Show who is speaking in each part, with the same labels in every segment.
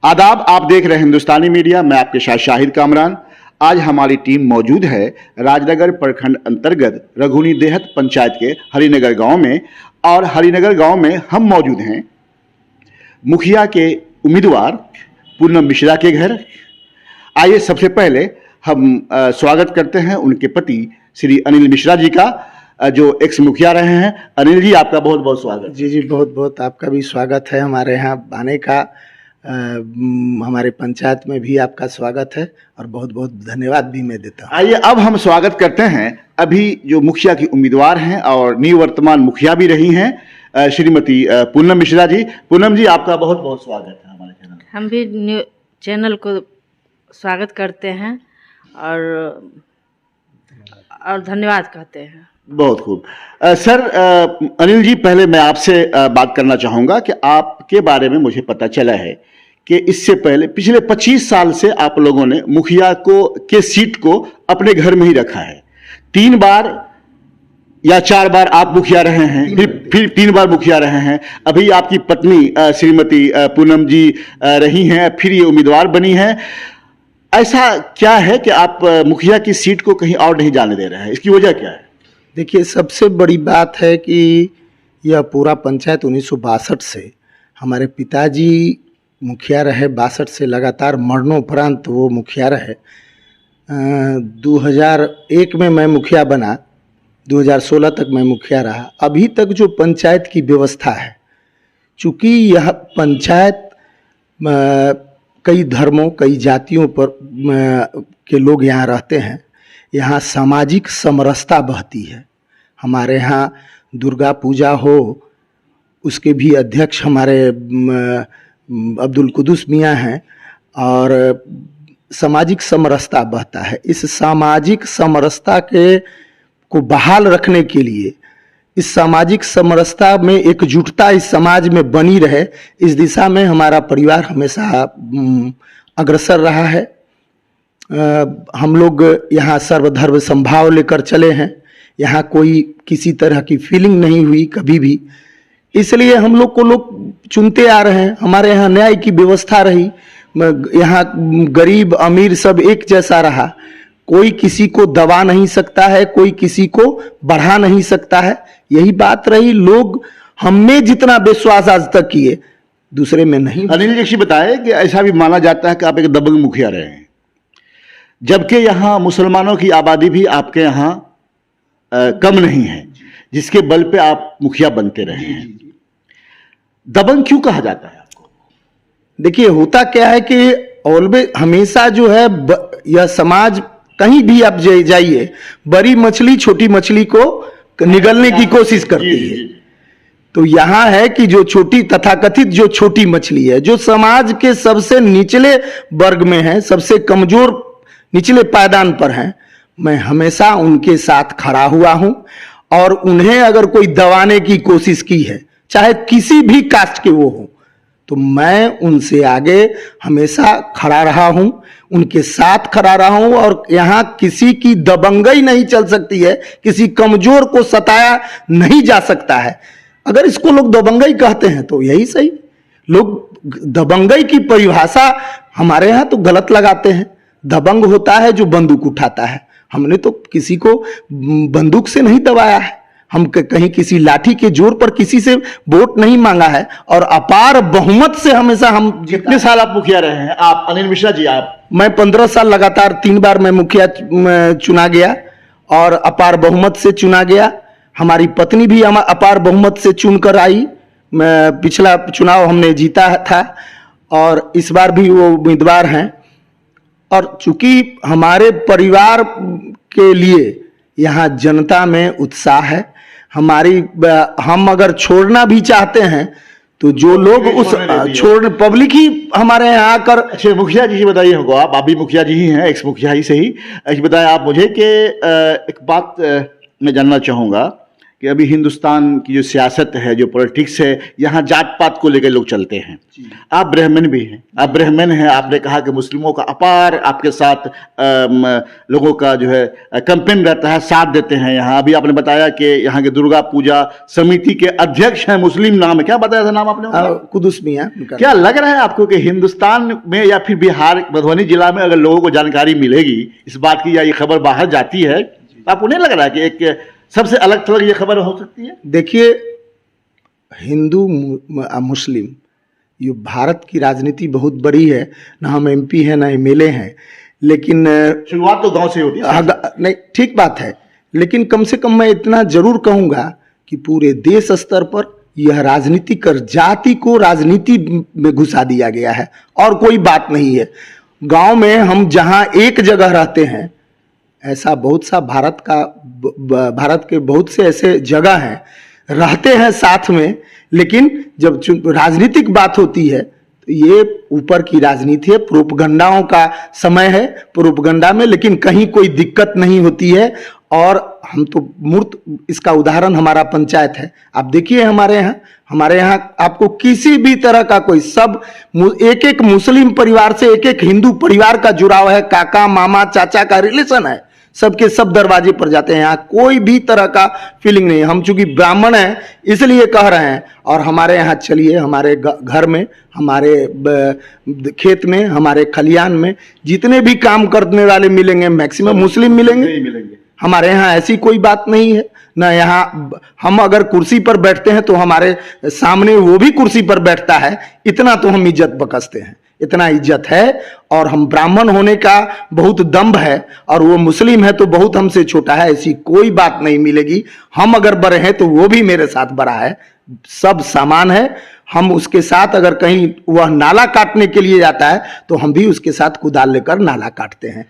Speaker 1: आदाब, आप देख रहे हैं हिंदुस्तानी मीडिया। मैं आपके साथ शाहिद कामरान। आज हमारी टीम मौजूद है राजनगर प्रखंड अंतर्गत रघुनी देहत पंचायत के हरिनगर गांव में। और हरिनगर गांव में हम मौजूद हैं मुखिया के उम्मीदवार पूनम मिश्रा के घर। आइए सबसे पहले हम स्वागत करते हैं उनके पति श्री अनिल मिश्रा जी का, जो एक्स मुखिया रहे हैं। अनिल जी, आपका बहुत बहुत स्वागत।
Speaker 2: जी, बहुत बहुत आपका भी स्वागत है हमारे यहाँ आने का। हमारे पंचायत में भी आपका स्वागत है और बहुत बहुत धन्यवाद भी मैं देता हूँ।
Speaker 1: आइए अब हम स्वागत करते हैं अभी जो मुखिया की उम्मीदवार हैं और निवर्तमान मुखिया भी रही हैं, श्रीमती पूनम मिश्रा जी। पूनम जी, आपका बहुत बहुत स्वागत है हमारे चैनल में।
Speaker 3: हम भी चैनल को स्वागत करते हैं और धन्यवाद कहते हैं।
Speaker 1: बहुत खूब। सर, अनिल जी, पहले मैं आपसे बात करना चाहूँगा कि आपके बारे में मुझे पता चला है कि इससे पहले पिछले 25 साल से आप लोगों ने मुखिया के सीट को अपने घर में ही रखा है। 3 बार या 4 बार आप मुखिया रहे हैं, फिर 3 बार मुखिया रहे हैं। अभी आपकी पत्नी श्रीमती पूनम जी रही हैं, फिर ये उम्मीदवार बनी हैं। ऐसा क्या है कि आप मुखिया की सीट को कहीं और नहीं जाने दे रहे हैं? इसकी वजह क्या है?
Speaker 2: देखिए, सबसे बड़ी बात है कि यह पूरा पंचायत 1962 से हमारे पिताजी मुखिया रहे। 62 से लगातार मरणोपरांत वो मुखिया रहे। 2001 में मैं मुखिया बना, 2016 तक मैं मुखिया रहा। अभी तक जो पंचायत की व्यवस्था है, चूँकि यह पंचायत कई धर्मों, कई जातियों पर के लोग यहाँ रहते हैं, यहाँ सामाजिक समरसता बहती है। हमारे यहाँ दुर्गा पूजा हो, उसके भी अध्यक्ष हमारे अब्दुल कुदूस मियाँ हैं और सामाजिक समरसता बहता है। इस सामाजिक समरसता को बहाल रखने के लिए, इस सामाजिक समरसता में एकजुटता इस समाज में बनी रहे, इस दिशा में हमारा परिवार हमेशा अग्रसर रहा है। हम लोग यहाँ सर्वधर्म संभाव लेकर चले हैं। यहाँ कोई किसी तरह की फीलिंग नहीं हुई कभी भी, इसलिए हम लोग को लोग चुनते आ रहे हैं। हमारे यहाँ न्याय की व्यवस्था रही, यहाँ गरीब अमीर सब एक जैसा रहा। कोई किसी को दबा नहीं सकता है, कोई किसी को बढ़ा नहीं सकता है। यही बात रही। लोग हमने जितना विश्वास आज तक किए, दूसरे में नहीं।
Speaker 1: अनिल जी बताए कि ऐसा भी माना जाता है कि आप एक दबंग मुखिया रहे हैं, जबकि यहाँ मुसलमानों की आबादी भी आपके यहाँ कम नहीं है, जिसके बल पे आप मुखिया बनते रहे हैं। दबंग क्यों कहा जाता है आपको?
Speaker 2: देखिए, होता क्या है कि ऑलवेज हमेशा जो है यह समाज, कहीं भी आप जाइए, बड़ी मछली छोटी मछली को निगलने की कोशिश करती है। तो यहाँ है कि जो छोटी तथाकथित जो छोटी मछली है, जो समाज के सबसे निचले वर्ग में है, सबसे कमजोर निचले पायदान पर हैं, मैं हमेशा उनके साथ खड़ा हुआ हूं। और उन्हें अगर कोई दबाने की कोशिश की है, चाहे किसी भी कास्ट के वो हो, तो मैं उनसे आगे हमेशा खड़ा रहा हूं, उनके साथ खड़ा रहा हूं। और यहाँ किसी की दबंगई नहीं चल सकती है, किसी कमजोर को सताया नहीं जा सकता है। अगर इसको लोग दबंगई कहते हैं तो यही सही। लोग दबंगई की परिभाषा हमारे यहाँ तो गलत लगाते हैं। दबंग होता है जो बंदूक उठाता है। हमने तो किसी को बंदूक से नहीं दबाया है, हम कहीं किसी लाठी के जोर पर किसी से वोट नहीं मांगा है। और अपार बहुमत से हमेशा हम।
Speaker 1: कितने साल आप मुखिया रहे हैं आप, अनिल मिश्रा जी?
Speaker 2: मैं 15 साल लगातार 3 बार मैं मुखिया चुना गया और अपार बहुमत से चुना गया। हमारी पत्नी भी अपार बहुमत से चुनकर आई। पिछला चुनाव हमने जीता था और इस बार भी वो उम्मीदवार हैं। और चूंकि हमारे परिवार के लिए यहाँ जनता में उत्साह है, हम अगर छोड़ना भी चाहते हैं तो जो लोग उस पब्लिक ही हमारे यहाँ आकर।
Speaker 1: अच्छा, मुखिया जी बताइए, हमको आप भी मुखिया जी ही हैं, एक्स मुखिया ही सही। बताएं आप मुझे कि एक बात मैं जानना चाहूँगा कि अभी हिंदुस्तान की जो सियासत है, जो पॉलिटिक्स है, यहाँ जात पात को लेकर लोग चलते हैं। आप ब्राह्मण भी हैं, आप ब्राह्मण हैं, आपने कहा कि मुस्लिमों का अपार आपके साथ लोगों का जो है कैंपेन रहता है, साथ देते हैं। यहाँ अभी आपने बताया कि यहाँ के दुर्गा पूजा समिति के अध्यक्ष हैं, मुस्लिम नाम है, क्या बताया था नाम आपने?
Speaker 2: कुदुस मियां।
Speaker 1: क्या लग रहा है आपको कि हिंदुस्तान में या फिर बिहार मधुबनी जिला में अगर लोगों को जानकारी मिलेगी इस बात की, या ये खबर बाहर जाती है, आपको नहीं लग रहा है कि एक सबसे अलग थलग ये खबर हो सकती है?
Speaker 2: देखिए, हिंदू मुस्लिम ये भारत की राजनीति बहुत बड़ी है, ना हम एमपी हैं ना एमएलए हैं, लेकिन
Speaker 1: शुरुआत तो गांव से होती है।
Speaker 2: नहीं, ठीक बात है, लेकिन कम से कम मैं इतना जरूर कहूंगा कि पूरे देश स्तर पर यह राजनीति कर जाति को राजनीति में घुसा दिया गया है और कोई बात नहीं है। गांव में हम जहां एक जगह रहते हैं, ऐसा बहुत सा भारत के बहुत से ऐसे जगह हैं, रहते हैं साथ में, लेकिन जब राजनीतिक बात होती है तो ये ऊपर की राजनीति है, प्रोपगंडाओं का समय है, प्रोपगंडा में लेकिन कहीं कोई दिक्कत नहीं होती है। और हम तो मूर्त इसका उदाहरण हमारा पंचायत है। आप देखिए हमारे यहाँ आपको किसी भी तरह का कोई, सब एक एक मुस्लिम परिवार से एक एक हिंदू परिवार का जुड़ाव है, काका मामा चाचा का रिलेशन है, सबके सब दरवाजे पर जाते हैं। यहाँ कोई भी तरह का फीलिंग नहीं है। हम चूंकि ब्राह्मण हैं इसलिए कह रहे हैं। और हमारे यहाँ चलिए, हमारे घर में, हमारे खेत में, हमारे खलियान में जितने भी काम करने वाले मिलेंगे मैक्सिमम मुस्लिम मिलेंगे। हमारे यहाँ ऐसी कोई बात नहीं है ना। यहाँ हम अगर कुर्सी पर बैठते हैं तो हमारे सामने वो भी कुर्सी पर बैठता है, इतना तो हम इज्जत बकसते हैं, इतना इज्जत है। और हम ब्राह्मण होने का बहुत दम्भ है और वो मुस्लिम है तो बहुत हमसे छोटा है, ऐसी कोई बात नहीं मिलेगी। हम अगर बड़े हैं तो वो भी मेरे साथ बड़ा है, सब समान है। हम उसके साथ अगर कहीं वह नाला काटने के लिए जाता है तो हम भी उसके साथ कुदाल लेकर नाला काटते हैं।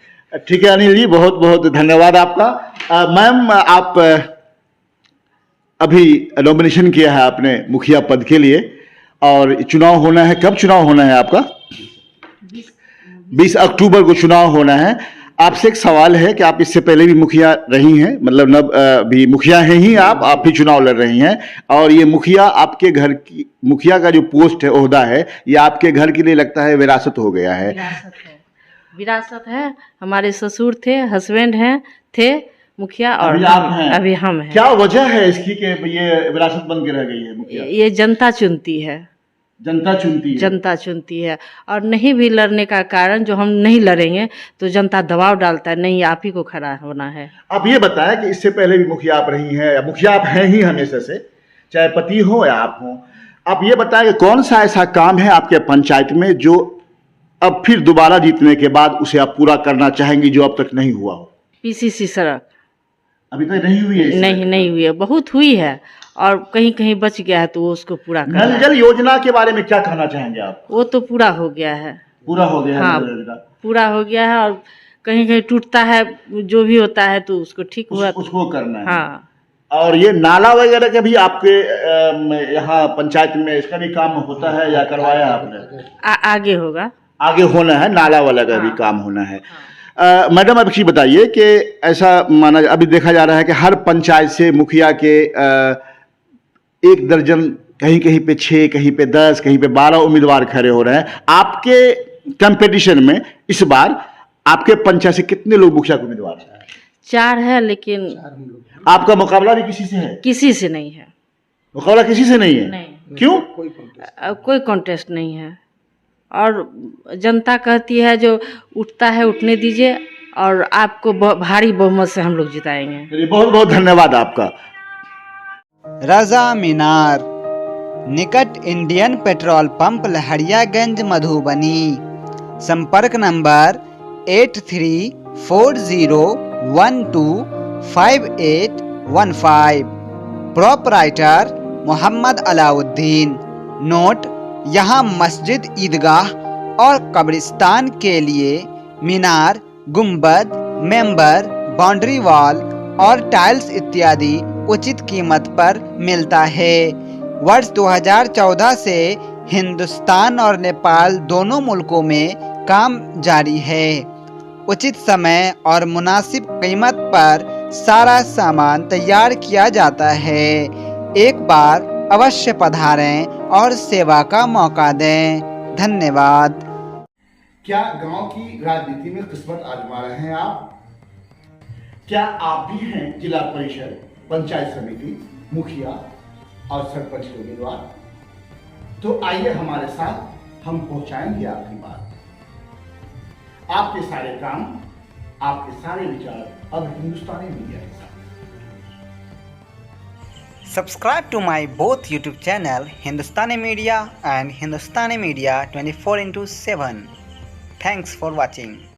Speaker 1: ठीक है अनिल जी, बहुत बहुत धन्यवाद आपका। मैम, आप अभी नॉमिनेशन किया है आपने मुखिया पद के लिए और चुनाव होना है, कब चुनाव होना है आपका? 20 अक्टूबर को चुनाव होना है। आपसे एक सवाल है कि आप इससे पहले भी मुखिया रही हैं, मतलब भी मुखिया हैं ही आप भी चुनाव लड़ रही हैं, और ये मुखिया आपके घर की, मुखिया का जो पोस्ट है, ओहदा है, ये आपके घर के लिए लगता है विरासत हो गया है।
Speaker 3: विरासत है। हमारे ससुर थे, हस्बैंड थे मुखिया, और अभी हम हैं। क्या
Speaker 1: वजह है इसकी कि ये विरासत बन के रह गई है मुखिया?
Speaker 3: ये जनता चुनती है, जनता चुनती है। और नहीं भी लड़ने का कारण, जो हम नहीं लड़ेंगे तो जनता दबाव डालता है, नहीं आप ही को खड़ा होना है।
Speaker 1: आप ये बताएं कि इससे पहले भी मुखिया आप रही हैं, या मुखिया आप हैं ही हमेशा से, चाहे पति हो या आप हो। आप ये बताएं कि कौन सा ऐसा काम है आपके पंचायत में जो अब फिर दोबारा जीतने के बाद उसे आप पूरा करना चाहेंगी, जो अब तक नहीं हुआ हो?
Speaker 3: पीसीसी सड़क
Speaker 1: अभी तक नहीं हुई है?
Speaker 3: नहीं हुई है, बहुत हुई है और कहीं कहीं बच गया है, तो वो उसको पूरा करना।
Speaker 1: नल जल योजना के बारे में क्या कहना चाहेंगे आप?
Speaker 3: वो तो पूरा हो गया है।
Speaker 1: पूरा हो गया है?
Speaker 3: हाँ, पूरा हो गया है। और कहीं कहीं टूटता है, जो भी होता है तो उसको ठीक हुआ,
Speaker 1: उसको करना है।
Speaker 3: हाँ।
Speaker 1: और ये नाला वगैरह का भी आपके यहाँ पंचायत में इसका भी काम होता है या करवाया आपने?
Speaker 3: आगे होगा,
Speaker 1: आगे होना है, नाला वाला का भी काम होना है। मैडम, अब चीज बताइए कि ऐसा माना, अभी देखा जा रहा है कि हर पंचायत से मुखिया के 1 दर्जन, कहीं कहीं पे 6, कहीं पे 10, कहीं पे 12 उम्मीदवार खड़े हो रहे हैं। आपके कंपटीशन में इस बार आपके पंचायत से कितने लोग मुखिया के उम्मीदवार हैं?
Speaker 3: 4 है, लेकिन
Speaker 1: आपका मुकाबला भी किसी से है?
Speaker 3: किसी से नहीं है।
Speaker 1: मुकाबला किसी से नहीं है?
Speaker 3: नहीं।
Speaker 1: क्यों?
Speaker 3: कोई कॉन्टेस्ट नहीं है। और जनता कहती है जो उठता है उठने दीजिए, और आपको भारी बहुमत से हम लोग जिताएंगे।
Speaker 1: बहुत बहुत धन्यवाद आपका।
Speaker 4: रजा मीनार, निकट Indian petrol pump, Lahariaganj, Madhubani. संपर्क नंबर 8340125815। प्रोपराइटर मोहम्मद अलाउद्दीन। नोट: यहाँ मस्जिद, ईदगाह और कब्रिस्तान के लिए मीनार, गुंबद, मेंबर, बाउंड्री वॉल और टाइल्स इत्यादि उचित कीमत पर मिलता है। वर्ष 2014 से हिंदुस्तान और नेपाल दोनों मुल्कों में काम जारी है। उचित समय और मुनासिब कीमत पर सारा सामान तैयार किया जाता है। एक बार अवश्य पधारें और सेवा का मौका दें। धन्यवाद।
Speaker 1: क्या गांव की राजनीति में किस्मत आजमा रहे हैं आप? क्या आप भी हैं जिला परिषद, पंचायत समिति, मुखिया और सरपंच के उम्मीदवार? तो आइए हमारे साथ, हम पहुंचाएंगे आपकी बात। आपके सारे काम, आपके सारे विचार अब हिंदुस्तानी मीडिया के साथ।
Speaker 4: Subscribe to my both YouTube channel Hindustani Media and Hindustani Media 24/7. Thanks for watching.